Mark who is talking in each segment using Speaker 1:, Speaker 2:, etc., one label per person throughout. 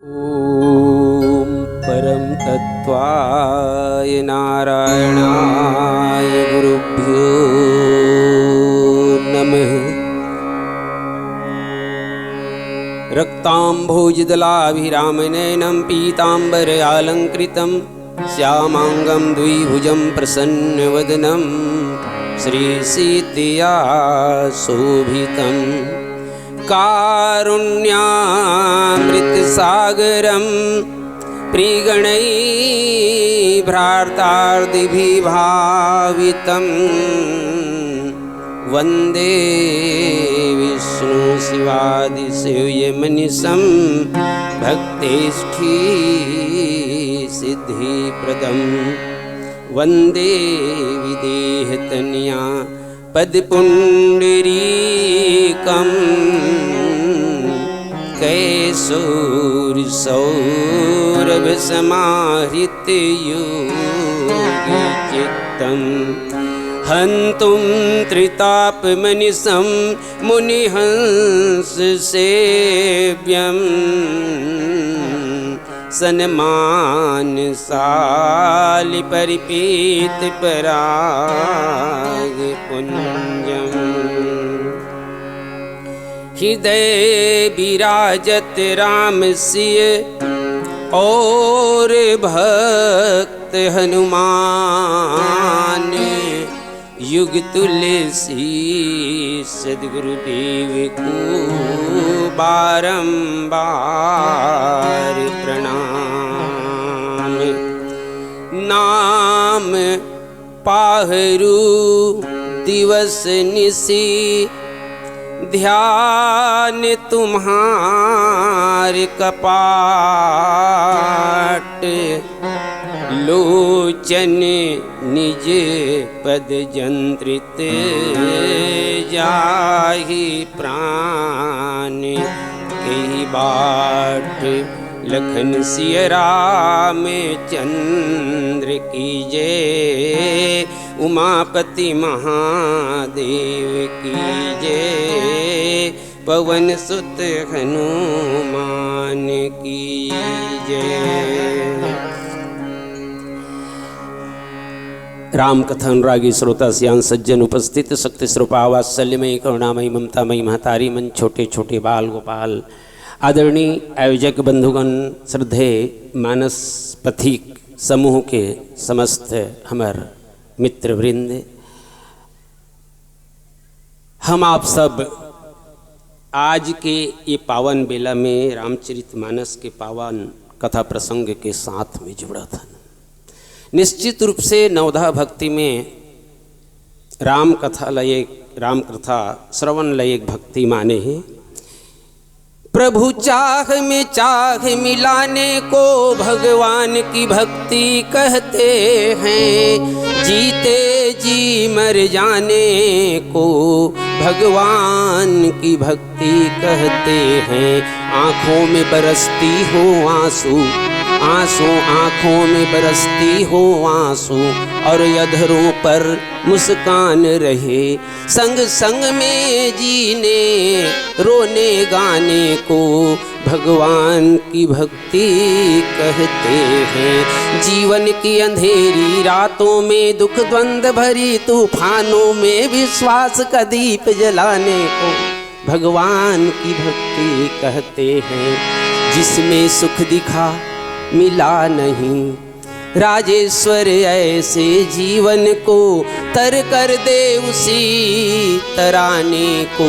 Speaker 1: ॐ परम तत्त्वाय नारायणाय गुरुभ्यो नमः। रक्ताम्भोजदलाभिरामनयनं पीताम्बरयालङ्कृतं श्यामाङ्गं द्विभुजं प्रसन्नवदनं श्रीसीतया शोभितं। कारुण्यामृतसागरं प्रिगणैर्भ्रातार्दिभिभावितं वन्दे विष्णुशिवादिसेव्यमनिशं भक्तेष्ठिसिद्धिप्रदं वन्दे विदेहतनया पदपुण्डरीकं कैशोरसौरभसमाहृतयोगिचित्तं हन्तुं त्रितापमनिशं मुनिहंससेव्यं सन्मानशालिपरिपीतपरागपुञ्जम्। हृदय विराजत राम सिय और भक्त हनुमान, युग तुलसी सद्गुरुदेव को बारंबार प्रणाम। नाम पाहरू दिवस निसी ध्यान तुम्हार कपाट, लोचन निज पद जंत्रित जाहि प्राण कही बाट। लखन सिय राम चंद्र की जय, उमापति महादेव की जय, पवन सुत हनुमान की जय। राम कथा अनुरागी श्रोता सियान सज्जन उपस्थित, शक्ति स्वरूपा वात्सल्यमयी करुणामयी ममतामयी महतारी मन छोटे छोटे बाल गोपाल, आदरणीय आयोजक बंधुगण, श्रद्धेय मानस पथिक समूह के समस्त हमार मित्र वृंद, हम आप सब आज के ये पावन बेला में रामचरितमानस के पावन कथा प्रसंग के साथ में जुड़ा था। निश्चित रूप से नवधा भक्ति में राम कथा श्रवण लयक भक्ति माने हैं। प्रभु चाह में चाह मिलाने को भगवान की भक्ति कहते हैं, जीते जी मर जाने को भगवान की भक्ति कहते हैं। आँखों में बरसती हो आंसू, आंसू आँखों में बरसती हो आंसू, और अधरों पर मुस्कान रहे, संग संग में जीने रोने गाने को भगवान की भक्ति कहते हैं। जीवन की अंधेरी रातों में दुख द्वंद्व भरी तूफानों में विश्वास का दीप जलाने को भगवान की भक्ति कहते हैं। जिसमें सुख दिखा मिला नहीं, राजेश्वर ऐसे जीवन को तर कर दे उसी तराने को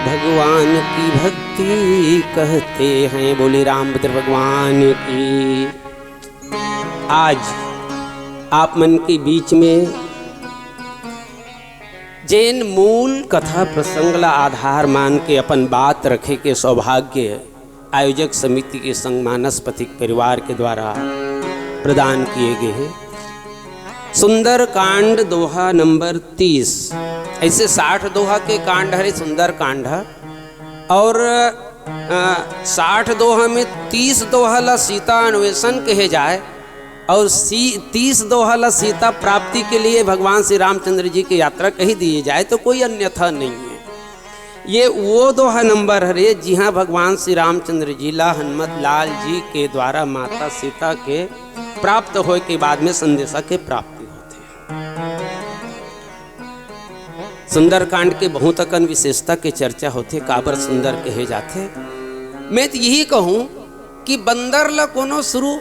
Speaker 1: भगवान की भक्ति कहते हैं। बोले रामभद्र भगवान की। आज आप मन के बीच में जैन मूल कथा प्रसंगला आधार मान के अपन बात रखे के सौभाग्य आयोजक समिति के संग मानस पथिक परिवार के द्वारा प्रदान किए गए हैं। सुंदर कांड दोहा नंबर 30, ऐसे 60 दोहा के कांड है सुंदर कांड, और 60 दोहा में 30 दोहा ला सीता अन्वेषण कहे जाए, और 30 दोहा ला सीता प्राप्ति के लिए भगवान श्री रामचंद्र जी की यात्रा कही दिए जाए तो कोई अन्यथा नहीं है। ये वो दोहा नंबर हरे जी हाँ भगवान श्री रामचंद्र जी ला हनुमत लाल जी के द्वारा माता सीता के प्राप्त होए के बाद में संदेशा के प्राप्ति होते। सुंदरकांड के बहुत अकन विशेषता के चर्चा होते, काबर सुंदर कहे जाते। मैं तो यही कहूँ कि बंदर ला कोनो शुरू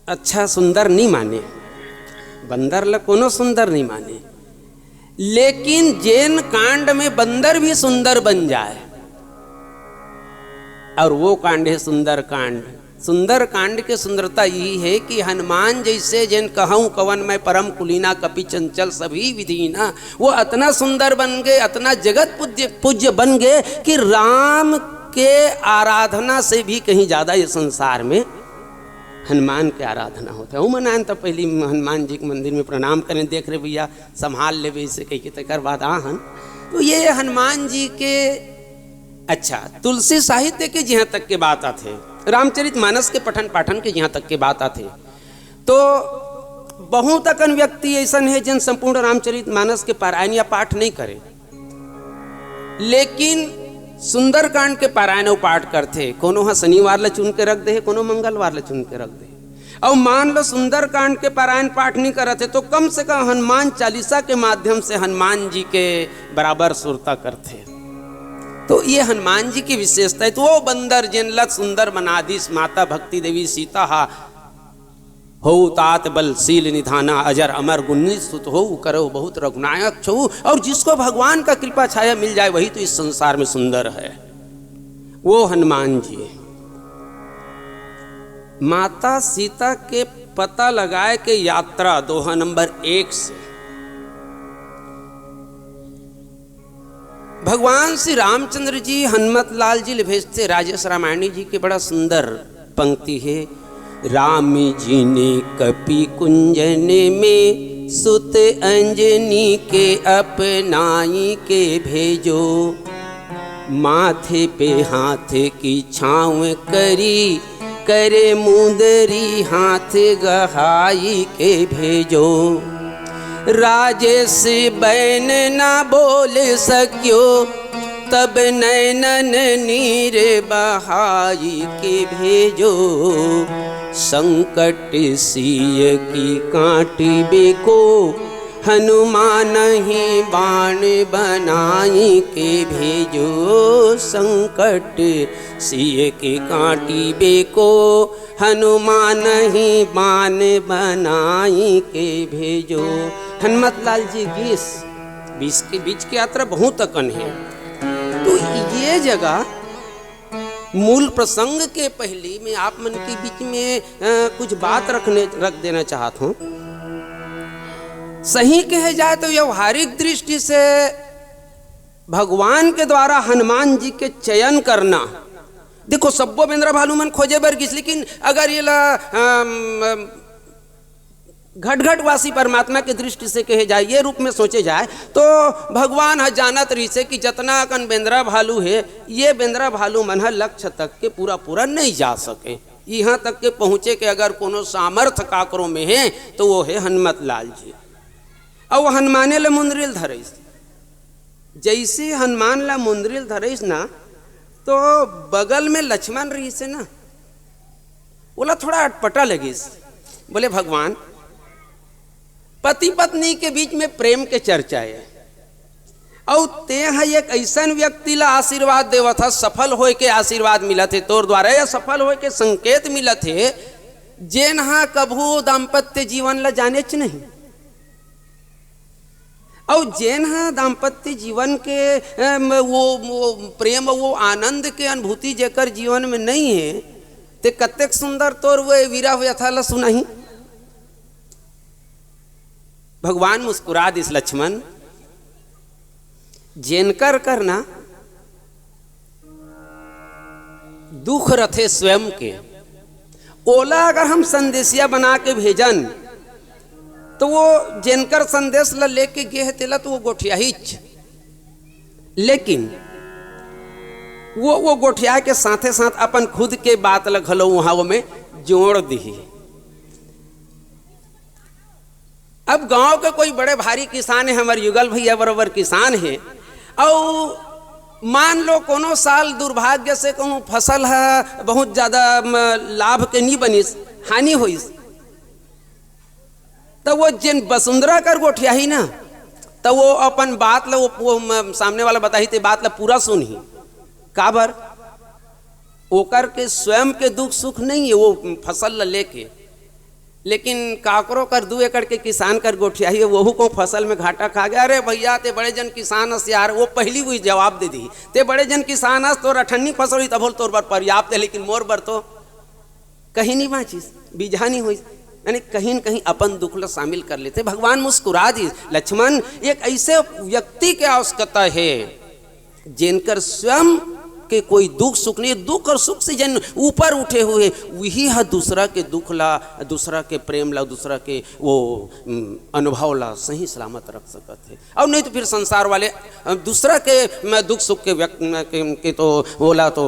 Speaker 1: अच्छा सुंदर नहीं माने, बंदर ला कोनो सुंदर नहीं माने, लेकिन जैन कांड में बंदर भी सुंदर बन जाए और वो कांड है सुंदर कांड। सुंदर कांड के सुंदरता यही है कि हनुमान जैसे जैन कहूँ कवन में परम कुलीना कपि चंचल सभी विधीना, वो अतना सुंदर बन गए, अतना जगत पूज्य बन गए कि राम के आराधना से भी कहीं ज्यादा ये संसार में हनुमान के आराधना होता है। मनान तो पहली हनुमान जी के मंदिर में प्रणाम करें, देख रहे भैया संभाल ले इसे कही के तकर बाद आहन। तो ये हनुमान जी के अच्छा तुलसी साहित्य के जहाँ तक के बात आते, रामचरित मानस के पठन पाठन के जहाँ तक के बात आते, तो बहुत अकन व्यक्ति ऐसा है जिन संपूर्ण रामचरित मानस के पारायण या पाठ नहीं करे, लेकिन सुंदरकांड के पारायण और पाठ करते। कोनो हाँ शनिवार ला चुन के रख दे, कोनो मंगलवार ला चुन के रख दे। और मान लो सुंदरकांड के पारायण पाठ नहीं करते तो कम से कम हनुमान चालीसा के माध्यम से हनुमान जी के बराबर सुरता करते। तो ये हनुमान जी की विशेषता है। तो वो बंदर जिन लत सुंदर मनादिस माता भक्ति देवी सीता हा हो तात बलशील निधाना अजर अमर गुन्नी सुत हो करो बहुत रघुनायक छो। और जिसको भगवान का कृपा छाया मिल जाए वही तो इस संसार में सुंदर है, वो हनुमान जी। माता सीता के पता लगाए के यात्रा दोहा नंबर 1 से भगवान श्री रामचंद्र जी हनुमत लाल जी ले भेजते। राजेश रामायणी जी की बड़ा सुंदर पंक्ति है, राम जी ने कपि कुंजन में सुत अंजनी के अपनाई के भेजो, माथे पे हाथ की छाँव करी करे मुंदरी हाथ गहाई के भेजो। राजेश बैन ना बोल सक्यो तब नैनन नीर बहाई के भेजो, संकट सिय की काटी बेको हनुमान ही बाण बनाई के भेजो, संकट सिय के काटी बेको हनुमान ही बाण बनाई के भेजो। हनुमत लाल जी 20 के बीच की यात्रा बहुत अकन है। तो ये जगह मूल प्रसंग के पहले में आप मन के बीच में कुछ बात रख देना चाहता हूँ। सही कहे जाए तो व्यवहारिक दृष्टि से भगवान के द्वारा हनुमान जी के चयन करना, देखो सब्बो बेंद्रा भालू मन खोजे बर गिस, लेकिन अगर ये घट घट वासी परमात्मा के दृष्टि से कहे जाए, ये रूप में सोचे जाए तो भगवान ह जानत रही से कि जतना अकन बेंद्रा भालू है, ये बेंद्रा भालू मन लक्ष्य तक के पूरा नहीं जा सके। यहाँ तक के पहुँचे कि अगर कोनो सामर्थ्य काकरों में है तो वो है हनुमत लाल जी। और वो हनुमाने ला मुंदरिल धरईस, जैसे हनुमान ला मुंदरिल धरईस ना, तो बगल में लक्ष्मण रही से ना, बोला थोड़ा अटपटा लगिस। बोले भगवान पति पत्नी के बीच में प्रेम के चर्चा है, और ते एक ऐसा व्यक्ति ला आशीर्वाद देवा था, सफल होए के आशीर्वाद मिला थे तोर द्वारा, या सफल होए के संकेत मिला थे, जेन हा कभू दाम्पत्य जीवन ला जानेच नहीं। और जेन हा दाम्पत्य जीवन के वो प्रेम वो आनंद के अनुभूति जेकर जीवन में नहीं है, ते कतेक सुंदर तोर वो वीरा व्यथा ला सुनाही। भगवान मुस्कुरा दिस लक्ष्मण, जेनकर करना दुख रथे स्वयं के, ओला अगर हम संदेशिया बना के भेजन तो वो जेनकर संदेश ला लेके गे है तेला तो वो गोठिया हिच, लेकिन वो गोठिया के साथे साथ अपन खुद के बात ला घलो वहां में जोड़ दी। अब गांव के कोई बड़े भारी किसान है, हमारे युगल भैया बराबर किसान है, और मान लो कोनो साल दुर्भाग्य से कहूँ फसल है बहुत ज्यादा लाभ के नहीं बनिस, हानि होइस, तो वो जिन वसुंधरा कर गोठिया ही ना, तो वो अपन बात ला वो सामने वाला बताही ते बात ला पूरा सुनही। काबर ओकर के स्वयं के दुख सुख नहीं है वो फसल ला लेके, लेकिन काकरो कर 2 एकड़ के किसान कर गोठिया ही वहू को फसल में घाटा खा गया। अरे भैया ते बड़े जन किसान हस यार, वो पहली हुई जवाब दे दी, ते बड़े जन किसान हस तोर अठन्नी फसल हुई तब तोर बर पर्याप्त है, लेकिन मोर बर तो कहीं नहीं बाँचिस, बीजानी हुई। यानी कहीं न कहीं अपन दुख ला शामिल कर लेते। भगवान मुस्कुरा दी। लक्ष्मण एक ऐसे व्यक्ति के आवश्यकता है जिनकर स्वयं के कोई दुख सुख नहीं, दुख और सुख से जन ऊपर उठे हुए, वही है दूसरा के दुख ला, दूसरा के प्रेम ला, दूसरा के वो अनुभव ला सही सलामत रख सकते थे। और नहीं तो फिर संसार वाले दूसरा के दुख सुख के व्यक्त के तो बोला तो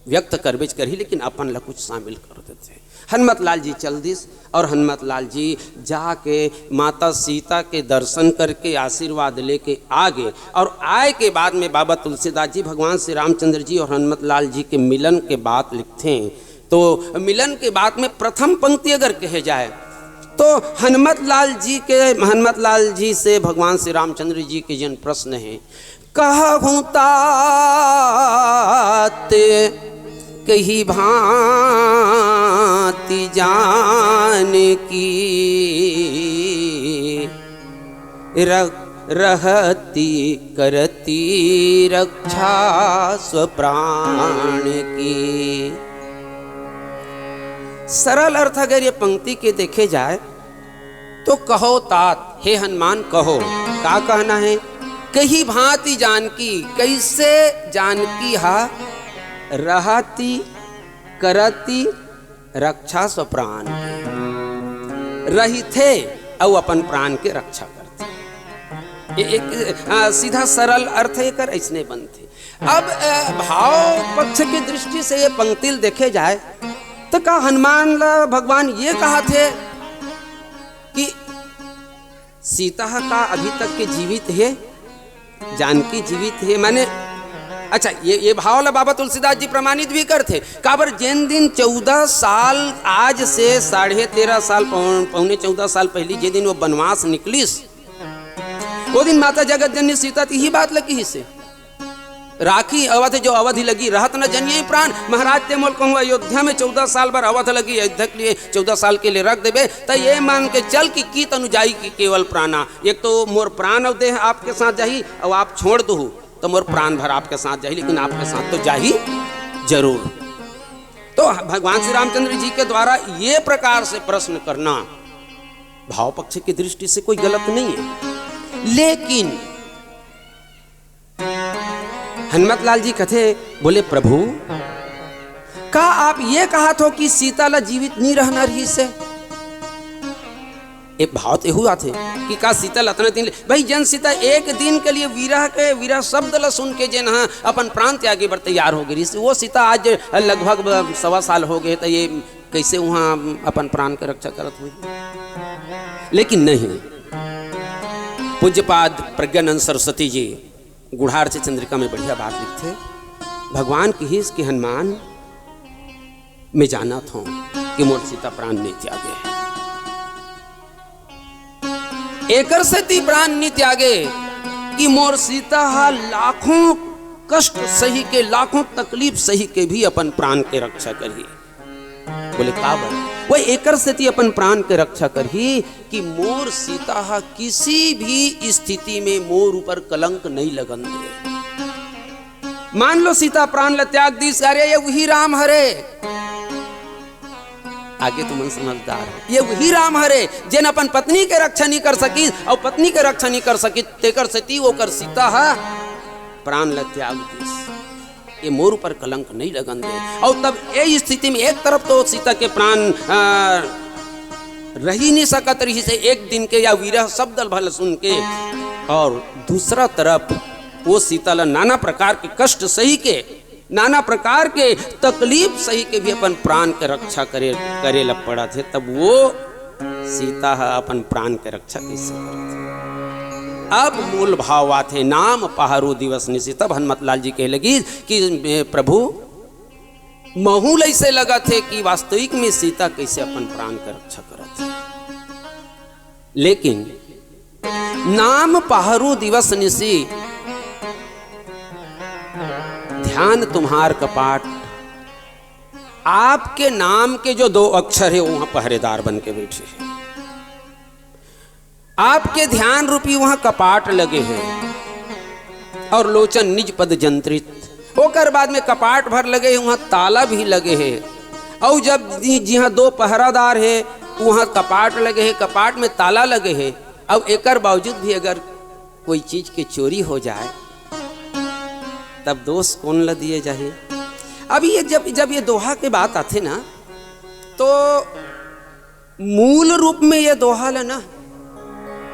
Speaker 1: व्यक्त कर बेच कर ही, लेकिन अपन ला कुछ शामिल कर देते। हनुमत लाल जी चल दिस और हनुमत लाल जी जाके माता सीता के दर्शन करके आशीर्वाद लेके आ गए। और आए के बाद में बाबा तुलसीदास जी भगवान श्री रामचंद्र जी और हनुमत लाल जी के मिलन के बात लिखते हैं। तो मिलन के बाद में प्रथम पंक्ति अगर कहे जाए तो हनुमत लाल जी से भगवान श्री रामचंद्र जी के जन प्रश्न है, कहूँ ताते कही भांति जान की रहती करती रक्षा स्वप्राण की। सरल अर्थ अगर ये पंक्ति के देखे जाए तो कहो तात, हे हनुमान कहो, क्या कहना है? कही भांति जानकी, कैसे जानकी हा रहती करती रक्षा स्वप्राण, रही थे और अपन प्राण के रक्षा करते। एक सीधा सरल अर्थ है कर ऐसने बनते। अब भाव पक्ष की दृष्टि से ये पंक्ति देखे जाए तो का हनुमान भगवान ये कहा थे कि सीता का अभी तक के जीवित है, जानकी जीवित है, माने अच्छा ये भाव ला बाबा तुलसीदास जी प्रमाणित भी करते। काबर जिन दिन 14 साल आज से 13.5 साल पौने 14 साल पहले जे दिन वो वनवास निकलिस, वो दिन माता जगत जननी सीता ही बात लगी से राखी अवध जो अवधि लगी रहत न जनिए प्राण। महाराज ते मोल कहूँ अयोध्या में 14 साल भर अवध लगी, अयोध्या के लिए 14 साल के लिए रख देवे तो ये मान के चल की तनु जाई की केवल प्राणा। एक तो मोर प्राण और देह आपके साथ जाही और आप छोड़ दो तो मोर प्राण भर आपके साथ जाही, लेकिन आपके साथ तो जाही जरूर। तो भगवान श्री रामचंद्र जी के द्वारा ये प्रकार से प्रश्न करना भाव पक्ष की दृष्टि से कोई गलत नहीं है। लेकिन हनुमत लाल जी कथे बोले, प्रभु का आप ये कहा था कि सीता ला जीवित नहीं रहना रही से? एक भाव तो हुआ थे कि का सीता लतना दिन भाई जन सीता एक दिन के लिए वीरा शब्द ला सुन के जन हाँ अपन प्राण त्यागे बर तैयार हो गई। वो सीता आज लगभग 1.25 साल हो गए तो ये कैसे वहाँ अपन प्राण की रक्षा करत हुई? लेकिन नहीं, पूज्यपाद प्रज्ञानंद सरस्वती जी गुढ़ार से चंद्रिका में बढ़िया बात लिखते। भगवान की हिस के हनुमान में जाना था कि मोर सीता प्राण नहीं त्यागे, एकर से ती प्राण नहीं त्यागे कि मोर सीता हा लाखों कष्ट सही के, लाखों तकलीफ सही के भी अपन प्राण के रक्षा करी। बोले काबर? वो एकर से ती अपन प्राण के रक्षा करी कि मोर सीता हा किसी भी स्थिति में मोर ऊपर कलंक नहीं लगन दे। मान लो सीता प्राण ल त्याग दी, अरे ये वही राम हरे, आगे तो मन समझदार है, ये वही राम हरे जिन अपन पत्नी के रक्षा नहीं कर सकी और पत्नी के रक्षा नहीं कर सकी तेकर से ती ओकर सीता हा प्राण ल त्याग दी, ये मोर पर कलंक नहीं लगन दे। और तब ये स्थिति में एक तरफ तो सीता के प्राण रही नहीं सकत रही से एक दिन के या वीरह शब्द भल सुन के, और दूसरा तरफ वो सीता ला नाना प्रकार के कष्ट सही के, नाना प्रकार के तकलीफ सही के भी अपन प्राण के रक्षा करे ला पड़ा थे। तब वो सीता अपन प्राण के रक्षा कैसे करती? अब मूल भाव आते नाम पहारो दिवस निशी। तब हनुमतलाल जी कहे लगी कि प्रभु महूल ऐसे लगा थे कि वास्तविक में सीता कैसे अपन प्राण का रक्षा करत है, लेकिन नाम पहारो दिवस निशी ध्यान तुम्हार कपाट, आपके नाम के जो 2 अक्षर है वहां पहरेदार बन के बैठे हैं, आपके ध्यान रूपी वहां कपाट लगे हैं और लोचन निज पद जंत्रित होकर बाद में कपाट भर लगे हैं, वहां ताला भी लगे हैं। और जब जहाँ 2 पहरादार है वहां कपाट लगे हैं, कपाट में ताला लगे हैं। अब एकर बावजूद भी अगर कोई चीज की चोरी हो जाए तब दोष कौन ला दिए जाए। अभी ये जब ये दोहा के बात आते ना तो मूल रूप में ये दोहा ला ना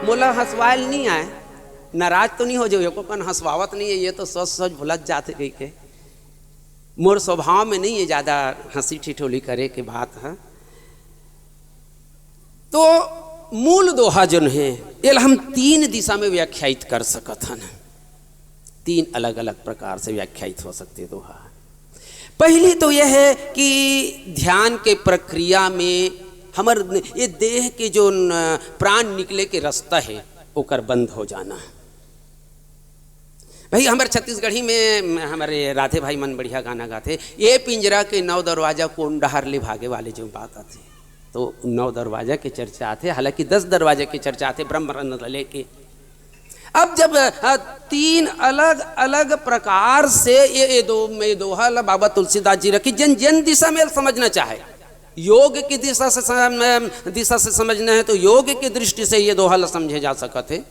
Speaker 1: मोला हंसवायल नहीं आए, नाराज तो नहीं हो जाओ, को कन हंसवावत नहीं है, ये तो सोच सोच भुलत जाते कही के, मोर स्वभाव में नहीं है ज्यादा हंसी ठिठोली करे के बात है। तो मूल दोहा जो है ये हम 3 दिशा में व्याख्यायित कर सकत हन, 3 अलग अलग प्रकार से व्याख्यायित हो सकते दोहा। पहली तो यह है कि ध्यान के प्रक्रिया में हमर ये देह के जो प्राण निकले के रास्ता है ओकर बंद हो जाना। भाई हमारे छत्तीसगढ़ी में हमारे राधे भाई मन बढ़िया गाना गाते, ये पिंजरा के 9 दरवाजा कौन डहार ले भागे वाले जो बात आती, तो 9 दरवाजा के चर्चा आते, हालांकि 10 दरवाजे के चर्चा आते ब्रह्म लेके। अब जब 3 अलग अलग प्रकार से ये दोहा बाबा तुलसीदास जी रखी, जन दिशा में समझना चाहे, योग की दिशा से समझना है तो योग की दृष्टि से ये दोहा समझे जा सकते है।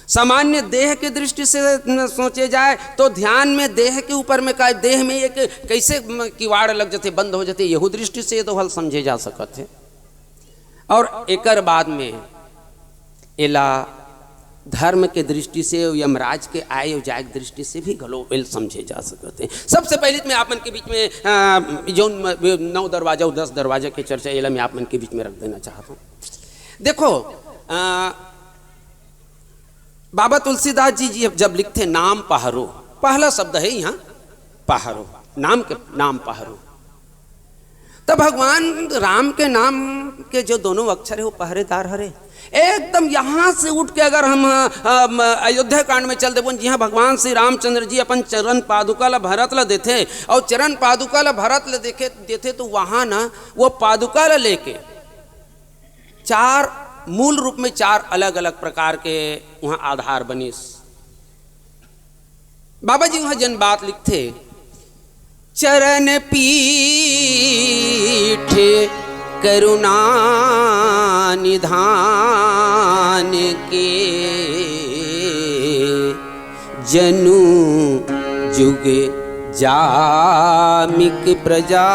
Speaker 1: सामान्य देह की दृष्टि से सोचे जाए तो ध्यान में देह के ऊपर में का देह में एक कैसे किवाड़ लग जाते बंद हो जाते, यहू दृष्टि से ये दोहा समझे जा सकते है। और एकर बाद में एला धर्म के दृष्टि से यमराज के आय और जाय दृष्टि से भी ग्लोबल समझे जा सकते हैं। सबसे पहले मैं आप मन के बीच में जो 9 दरवाजा और 10 दरवाजा की चर्चा ये मैं आप मन के बीच में रख देना चाहता हूँ। देखो बाबा तुलसीदास जी जब लिखते नाम पहारो, पहला शब्द है यहाँ पहारो, नाम पहारो, तो भगवान राम के नाम के जो दोनों अक्षर है वो पहरेदार हरे। एकदम यहाँ से उठ के अगर हम अयोध्या कांड में चल देवन, जहाँ भगवान श्री रामचंद्र जी अपन चरण पादुका ला भरत ला देते और चरण पादुका ला भरत ला देते तो वहाँ ना वो पादुका ला लेके 4 मूल रूप में 4 अलग अलग प्रकार के वहाँ आधार बनी। बाबा जी वहाँ जन बात लिखते, चरण पीठ करुणा निधान के, जनु जुग जामिक प्रजा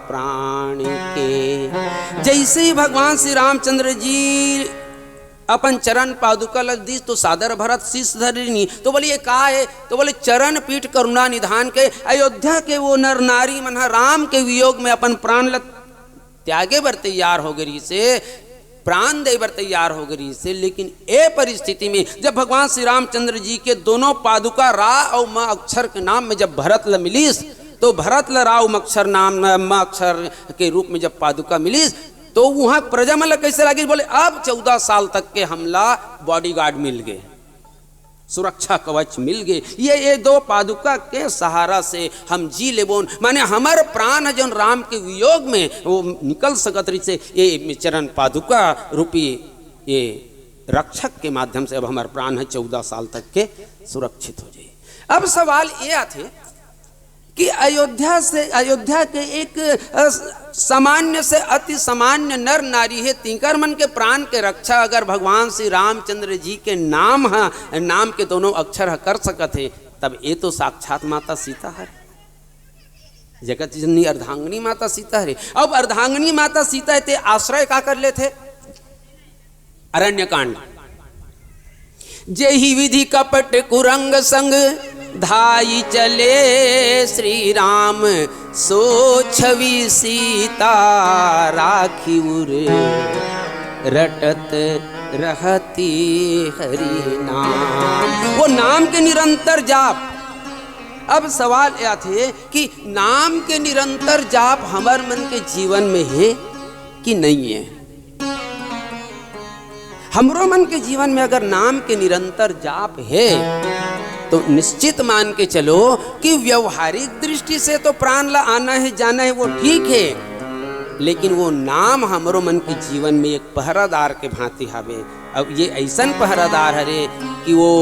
Speaker 1: प्राण के। जैसे ही भगवान श्री रामचंद्र जी अपन चरण पादुका लग दी तो सादर भरत शीश धरनी, तो बोले ये का है, तो बोले चरण पीठ करुणा निधान के। अयोध्या के वो नर नारी मन राम के वियोग में अपन प्राण ल त्यागे बर तैयार हो गई से, प्राण दे बर तैयार हो गई से। लेकिन ए परिस्थिति में जब भगवान श्री रामचंद्र जी के दोनों पादुका रा और म अक्षर के नाम में जब भरत ल मिलीस, तो भरत ल रा अक्षर नाम म अक्षर के रूप में जब पादुका मिलीस तो वहां प्रजा मन कैसे लगी, बोले अब 14 साल तक के हमला बॉडीगार्ड मिल गए, सुरक्षा कवच मिल गए। ये 2 पादुका के सहारा से हम जी लेबोन, माने हमार प्राण जन राम के वियोग में वो निकल सकत रही से ये चरण पादुका रूपी ये रक्षक के माध्यम से अब हमारे प्राण है 14 साल तक के सुरक्षित हो जाए। अब सवाल ये आते कि अयोध्या के एक सामान्य से अति सामान्य नर नारी है, तिंकर मन के प्राण के रक्षा अगर भगवान श्री रामचंद्र जी के नाम के दोनों अक्षर कर सकत है, तब ये तो साक्षात माता सीता है, जगत जननी अर्धांगिनी माता सीता है। अब अर्धांगिनी माता सीता है ते आश्रय का कर लेते अरण्य कांड, जेहि विधि कपट कुरंग संग धाई चले श्री राम, सो छवि सीता राखी उर रटत रहती हरि नाम। वो नाम के निरंतर जाप। अब सवाल यह थे कि नाम के निरंतर जाप हमार मन के जीवन में है कि नहीं है। हमरो मन के जीवन में अगर नाम के निरंतर जाप है तो निश्चित मान के चलो कि व्यवहारिक दृष्टि से तो प्राण ला आना है जाना है वो ठीक है, लेकिन वो नाम हमरो मन के जीवन में एक पहरादार के भांति हावे। अब ये ऐसन पहरादार हरे कि वो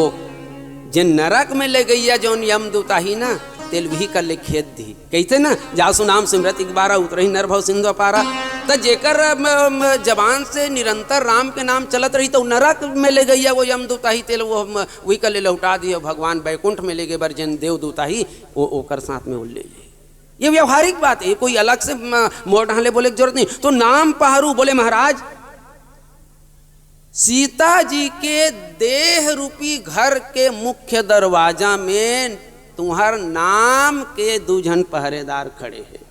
Speaker 1: जिन नरक में ले गईया जौन यमदूता ही ना तेल भी कर ले खेत दी कहते ना, जासु नाम सिमरत एक बारा उतरही नर भव सिंधु पारा। तो जेकर जबान से निरंतर राम के नाम चलत रही तो नरक में ले गईया वो यमदूता ही तेल वो वही कर ले लौटा दिया भगवान बैकुंठ में ले गए बर जन देवदूता ही वो ओकर साथ में वो ले गए। ये व्यवहारिक बात है, कोई अलग से मोड़ ढाले बोले की जरूरत नहीं। तो नाम पहरू बोले महाराज सीता जी के देह रूपी घर के मुख्य दरवाजा में तुम्हार नाम के दूजन पहरेदार खड़े हैं।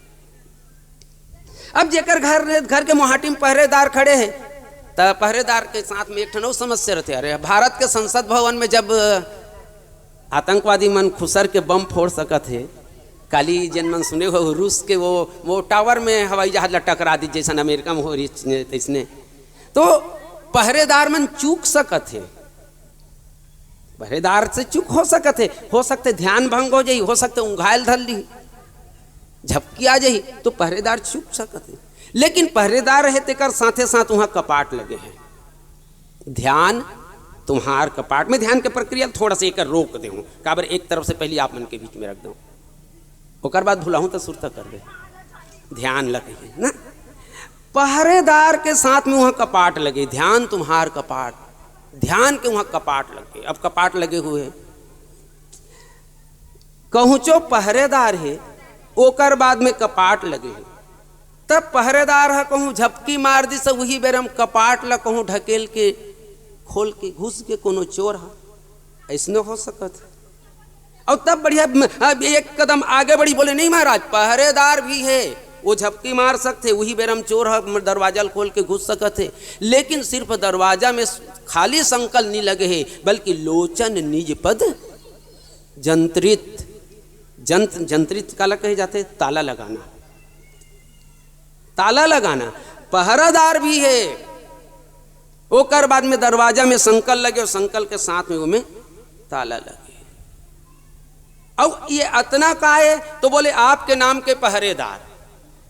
Speaker 1: अब जेकर घर के मोहाटी में पहरेदार खड़े हैं तो पहरेदार के साथ में एक ठन समस्या रहते। अरे भारत के संसद भवन में जब आतंकवादी मन खुसर के बम फोड़ सकत है, काली जन मन सुने हो रूस के वो टावर में हवाई जहाज ला टकरा दी जैसा अमेरिका में हो रही इसने, तो पहरेदार मन चूक सकत है। पहरेदार से चूक हो सकते ध्यान भंग हो जाई, हो सकते उंघायल धर ली झपकी आ जाई तो पहरेदार चूक सकत है। लेकिन पहरेदार है तेकर साथे साथ वहां कपाट लगे हैं। ध्यान तुम्हार कपाट में ध्यान के प्रक्रिया थोड़ा सा एक रोक दे हूँ काबर एक तरफ से पहले आप मन के बीच में रख दो, ओकर बाद भुलाऊं तो सुरता कर दे ध्यान लगे ना। पहरेदार के साथ में वहां कपाट लगे, ध्यान तुम्हार कपाट, ध्यान के वहां कपाट लगे। अब कपाट लगे हुए कहूँ चो पहरेदार है ओकर बाद में कपाट लगे है, तब पहरेदार है कहूँ झपकी मार दी सब वही बेर हम कपाट ला कहूँ ढकेल के खोल के घुस के कोनो चोर है ऐसने हो सकत है। और तब बढ़िया एक कदम आगे बढ़ी बोले नहीं महाराज पहरेदार भी है वो झपकी मार सकते वही बेर हम चोर है दरवाजा खोल के घुस सकते है, लेकिन सिर्फ दरवाजा में खाली संकल नहीं लगे है बल्कि लोचन निज पद जंत्रित जंत्रित काला कहे जाते ताला लगाना, ताला लगाना। पहरादार भी है ओकर बाद में दरवाजा में संकल लगे और संकल के साथ में वो में ताला लगे। अब ये अतना का है तो बोले आपके नाम के पहरेदार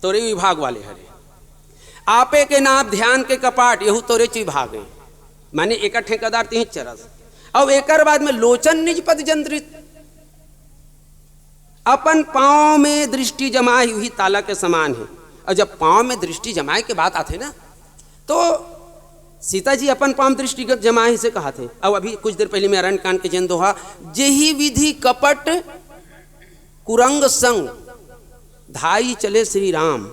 Speaker 1: तोरे विभाग वाले हरे, आपे के नाम ध्यान के कपाट यहू तोरे विभाग है, माने एक ठेकेदार तीन चरस। अब एकर बाद में लोचन निज पद जंत्रित, अपन पांव में दृष्टि जमाई हुई ताला के समान है। और जब पांव में दृष्टि जमाए के बात आते ना तो सीता जी अपन पांव दृष्टिगत जमाए से कहा थे। अब अभी कुछ देर पहले में अरण्य कांड के जन दोहा जेही विधि कपट कुरंग संग धाई चले श्री राम,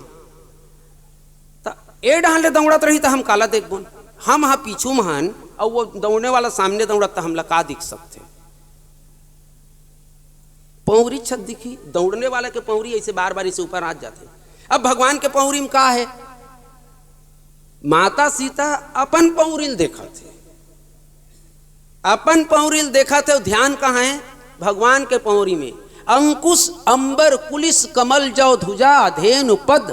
Speaker 1: ए डाले दौड़त रही तो हम काला देख बोन, हम हाँ पीछू महान और वो दौड़ने वाला सामने दौड़त हम लका दिख सकते। पौरी छत दिखी, दौड़ने वाला के पौरी ऐसे बार बार इसे ऊपर आ जाते। अब भगवान के पौरी में का है, माता सीता अपन पौरिल देखा थे, अपन पौरिल देखा थे। ध्यान कहाँ है, भगवान के पौरी में। अंकुश अंबर कुलिस कमल जौ ध्वजा धेनु पद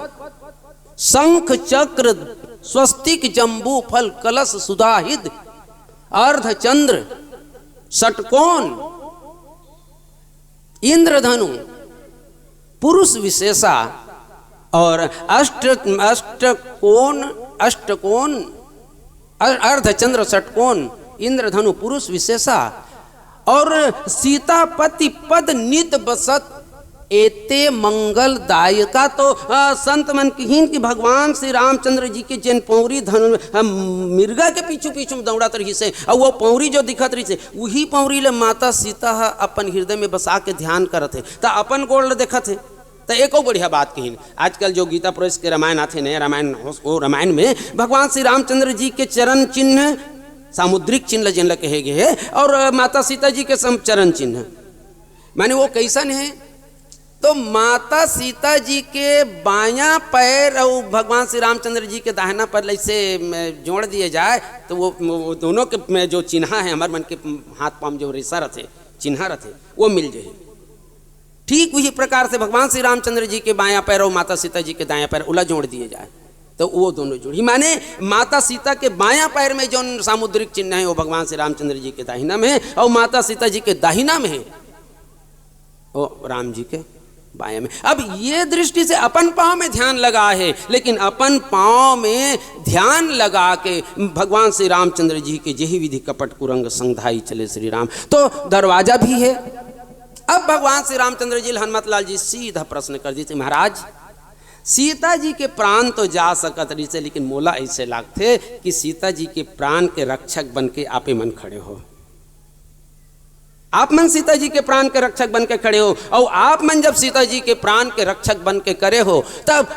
Speaker 1: शंख चक्र स्वस्तिक जंबू फल कलश सुधाहिद अर्ध चंद्र षटकोण इंद्रधनु पुरुष विशेषा और अष्टकोण अर्धचंद्र षटकोण इंद्रधनु पुरुष विशेषा और सीतापति पद नित बसत एते मंगल दायका। तो संत मन कहीन कि भगवान श्री रामचंद्र जी के जन पौरी धनु मिर्गा के पीछू पीछू दौड़त रही से और वो पौरी जो दिखत रही से वही पौरी ले माता सीता अपन हृदय में बसा के ध्यान करत है। तो अपन गोड़ देखत है। तो एक और बढ़िया बात कही, आजकल जो गीता प्रेस के रामायण आते नए रामायण वो रामायण में भगवान श्री रामचंद्र जी के चरण चिन्ह सामुद्रिक चिन्ह जिन कहे गए और माता सीता जी के चरण चिन्ह माने वो कैसन है तो माता सीता जी के बायां पैर और भगवान श्री रामचंद्र जी के दाहिना पैर ऐसे जोड़ दिए जाए तो वो दोनों के जो चिन्हा है हमारे मन के हाथ पांव जो रेसा रहते चिन्हा रहते वो मिल जाए। ठीक उसी प्रकार से भगवान श्री रामचंद्र जी के बायां पैर और माता सीता जी के दायां पैर उला जोड़ दिए जाए तो वो दोनों जोड़ी माने माता सीता के बायां पैर में जो सामुद्रिक चिन्ह है वो भगवान श्री रामचंद्र जी के दाहिना में है और माता सीता जी के दाहिना में है वो राम जी के बाएं में। अब ये दृष्टि से अपन पाँव में ध्यान लगा है, लेकिन अपन पाँव में ध्यान लगा के भगवान श्री रामचंद्र जी के यही विधि कपट कुरंग संधाई चले श्री राम। तो दरवाजा भी है। अब भगवान श्री रामचंद्र जी हनुमत लाल जी सीधा प्रश्न कर दी थे, महाराज सीता जी के प्राण तो जा सकत रही से, लेकिन मोला ऐसे लागते कि सीता जी के प्राण के रक्षक बन के आपे मन खड़े हो। आप मन सीता जी के प्राण के रक्षक बन के खड़े हो और आप मन जब सीता जी के प्राण के रक्षक बन के करे हो तब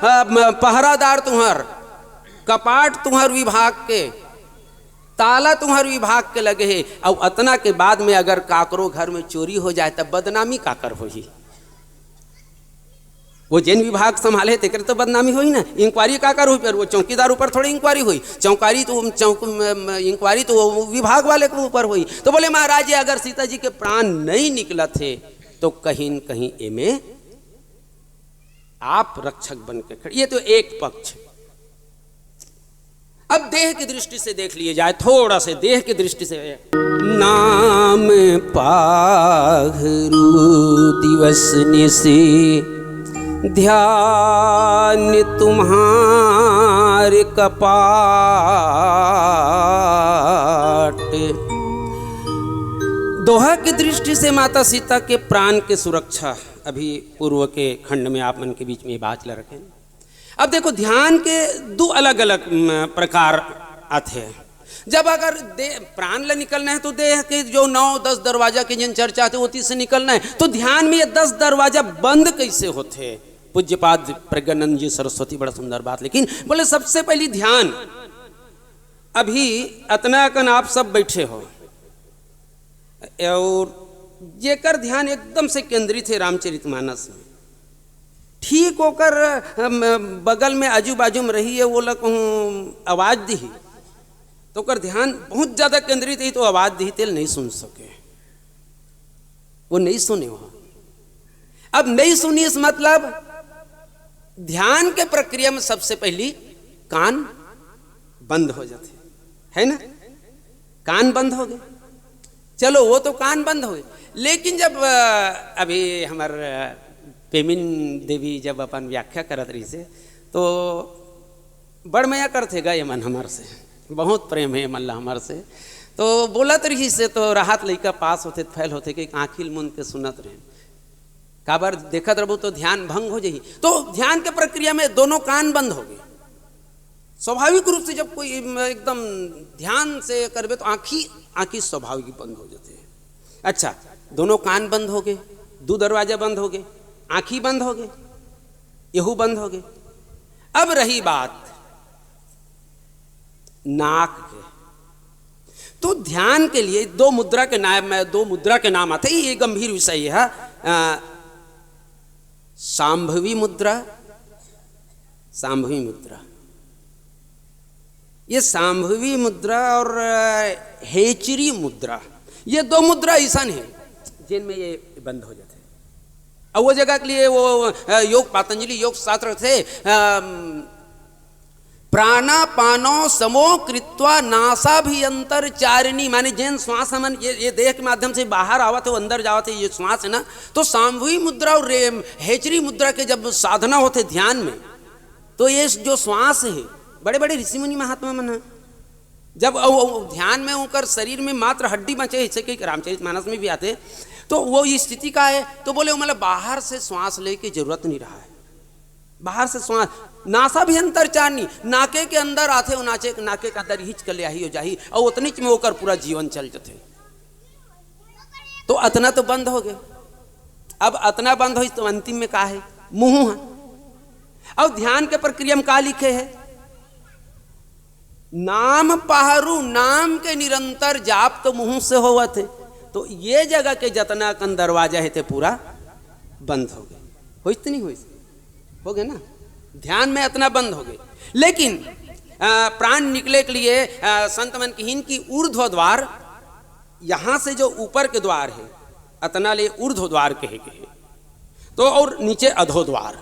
Speaker 1: पहरादार तुम्हार, कपाट तुम्हार विभाग के, ताला तुम्हार विभाग के लगे है और अतना के बाद में अगर काकरो घर में चोरी हो जाए तब बदनामी काकर हो ही। वो जैन विभाग संभाले थे तो बदनामी हुई ना, इंक्वायरी काकर हुई, पर वो चौकीदार ऊपर थोड़ी इंक्वायरी हुई, इंक्वायरी तो विभाग वाले के ऊपर हुई। तो बोले महाराज अगर सीता जी के प्राण नहीं निकला थे तो कहीं न कहीं एमे आप रक्षक बन के खड़े। ये तो एक पक्ष। अब देह की दृष्टि से देख लिए जाए, थोड़ा से देह की दृष्टि से। नाम पाघरू दिवस निसी ध्यान तुम्हारे कपाट, दोहा की दृष्टि से माता सीता के प्राण के सुरक्षा अभी पूर्व के खंड में आप मन के बीच में बात ला रखे। अब देखो ध्यान के दो अलग अलग प्रकार आते हैं। जब अगर प्राण ला निकलना है तो देह के जो 9-10 दरवाजा के जिन चर्चा थे वो से निकलना है, तो ध्यान में ये 10 दरवाजा बंद कैसे होते। पूज्यपाद प्रज्ञानंद जी सरस्वती बड़ा सुंदर बात, लेकिन बोले सबसे पहली ध्यान अभी अतना कन आप सब बैठे हो और जेकर ध्यान एकदम से केंद्रित है रामचरितमानस में, ठीक होकर बगल में आजू बाजू में रही है वो लोग आवाज दी तो कर ध्यान बहुत ज्यादा केंद्रित है तो आवाज दी तेल नहीं सुन सके, वो नहीं सुने वहां। अब नहीं सुनी इस मतलब ध्यान के प्रक्रिया में सबसे पहली कान बंद हो जाते है ना, कान बंद हो गए। चलो वो तो कान बंद हो गए, लेकिन जब अभी हमारे पेमिन देवी जब अपन व्याख्या करत रही से तो बड़ मया करते गए मन हमार से, बहुत प्रेम है मल्ला हमार से, तो बोलत रही से तो राहत लइका पास होते फैल होते कि आँखिल मुन के सुनत रहे, काबर देखत रहबो तो ध्यान भंग हो जाही। तो ध्यान के प्रक्रिया में दोनों कान बंद हो गए। स्वाभाविक रूप से जब कोई एकदम ध्यान से करबे तो आँखी स्वाभाविक बंद हो जाते हैं। अच्छा, दोनों कान बंद हो गए, 2 दरवाजा बंद हो गए, आँखी बंद हो गए, यहू बंद हो गए। अब रही बात नाक के, तो ध्यान के लिए 2 मुद्रा के नाम आते हैं। ये गंभीर विषय है। सांभवी मुद्रा, ये सांभवी मुद्रा और हेचरी मुद्रा, ये 2 मुद्रा ऐसा है जिनमें ये बंद हो जाते हैं। और वो जगह के लिए वो योग पातंजलि योग शास्त्र थे, प्राणापानो समो कृत्वा नासाभियंतर चारिणी, माने जैन श्वास हमन ये देह के माध्यम से बाहर आवत है अंदर जावत है, ये श्वास है ना। तो सांभवी मुद्रा और हेचरी मुद्रा के जब साधना होते ध्यान में, तो ये जो श्वास है बड़े बड़े ऋषि मुनि महात्मा मन जब ध्यान में होकर शरीर में मात्र हड्डी बचे, जैसे कि रामचरितमानस में भी आते, तो वो स्थिति का है। तो बोले मतलब बाहर से श्वास ले की जरूरत नहीं रहा है, बाहर से श्वास नासा भी अंतर चारनी, नाके के अंदर आते हो, नाके के अंदर हिच कर ले हो जाही और उतनी में होकर पूरा जीवन चल जाते। तो अतना तो बंद हो गए। अब अतना बंद हो तो अंतिम में का है, मुंह है। अब ध्यान के प्रक्रिया में का लिखे है, नाम पहरू, नाम के निरंतर जाप तो मुंह से होवत है। तो ये जगह के जतना कन दरवाजा है ते पूरा बंद हो गए। तो नहीं हुई, हो गए ना, ध्यान में इतना बंद हो गए। लेकिन प्राण निकले के लिए संत मन की की ऊर्ध्व द्वार, यहां से जो ऊपर के द्वार है अतना ले ऊर्ध्व द्वार कहे गए, तो और नीचे अधो द्वार,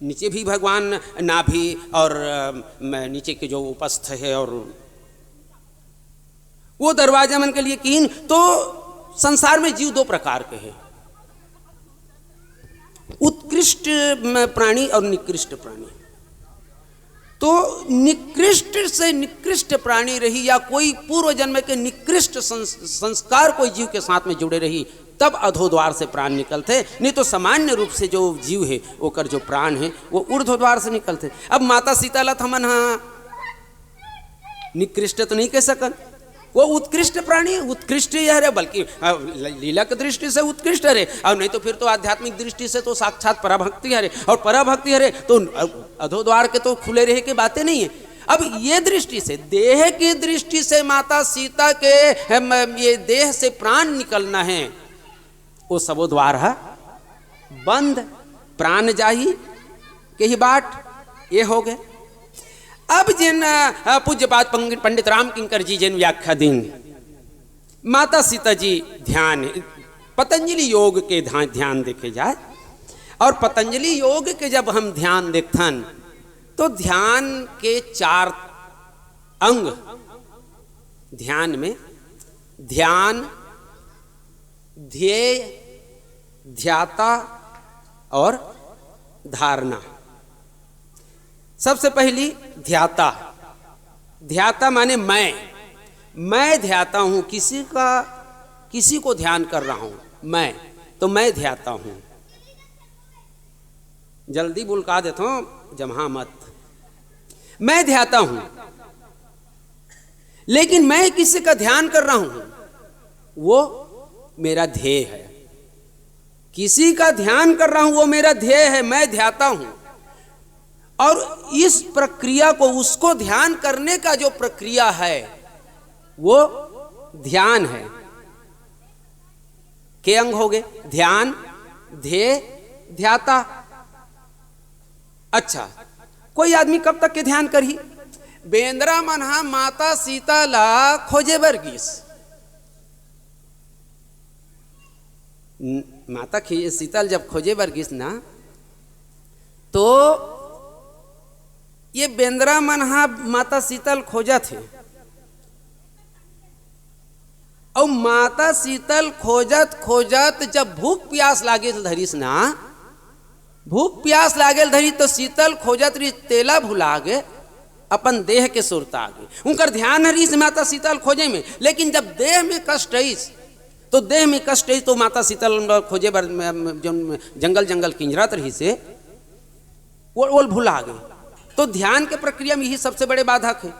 Speaker 1: नीचे भी भगवान नाभि और नीचे के जो उपस्थ है और वो दरवाजा मन के लिए कीन। तो संसार में जीव दो प्रकार के हैं, उत्कृष्ट प्राणी और निकृष्ट प्राणी। तो निकृष्ट से निकृष्ट प्राणी रही या कोई पूर्व जन्म के निकृष्ट संस्कार कोई जीव के साथ में जुड़े रही, तब अधोद्वार से प्राण निकलते, नहीं तो सामान्य रूप से जो जीव है ओकर जो प्राण है वो ऊर्ध्वद्वार से निकलते। अब माता सीता ला थमन हाँ निकृष्ट तो नहीं कह सकन, वो उत्कृष्ट प्राणी है, उत्कृष्ट ही है, बल्कि लीला की दृष्टि से उत्कृष्ट है, और नहीं तो फिर तो आध्यात्मिक दृष्टि से तो साक्षात पराभक्ति है, और पराभक्ति है तो अधोद्वार के तो खुले रहे की बातें नहीं है। अब ये दृष्टि से, देह की दृष्टि से माता सीता के ये देह से प्राण निकलना है, वो सबो द्वार है बंद, प्राण जाही के ही बाट, ये हो गए। अब जिन पूज्यपाद पंडित राम किंकर जी जिन व्याख्या देंगे, माता सीता जी ध्यान, पतंजलि योग के ध्यान देखे जाए, और पतंजलि योग के जब हम ध्यान देखथन तो ध्यान के 4 अंग ध्यान में, ध्यान, ध्येय, ध्याता और धारणा। सबसे पहली ध्याता, ध्याता माने मैं ध्याता हूं, किसी को ध्यान कर रहा हूं मैं, तो मैं ध्याता हूं। जल्दी बुलका देता हूं, जमहा मत, मैं ध्याता हूं, लेकिन मैं किसी का ध्यान कर रहा हूं वो मेरा ध्येय है। किसी का ध्यान कर रहा हूं वो मेरा ध्येय है, मैं ध्याता हूं। और इस प्रक्रिया को, उसको ध्यान करने का जो प्रक्रिया है वो ध्यान है। के अंग हो गए? ध्यान, ध्येय, ध्याता। अच्छा, कोई आदमी कब तक के ध्यान करही? बेंद्रा मनहा माता सीता ला खोजे बर गिस, माता सीता जब खोजे बर गिस ना, तो ये बेंद्रा मनहा माता सीतल खोजा थे, और माता सीतल खोजत खोजत जब भूख प्यास लागे धरिस ना, भूख प्यास लागे धरी तो सीतल खोजत रही, तेला भुला गे, अपन देह के सुरता आगे, उनकर ध्यान हरीस माता सीतल खोजे में। लेकिन जब देह में कष्ट आईस, तो देह में कष्ट आई तो माता सीतल खोजे बर जो जंगल जंगल किंजरत रही से वो भुला गए। तो ध्यान के प्रक्रिया में यही सबसे बड़े बाधक है।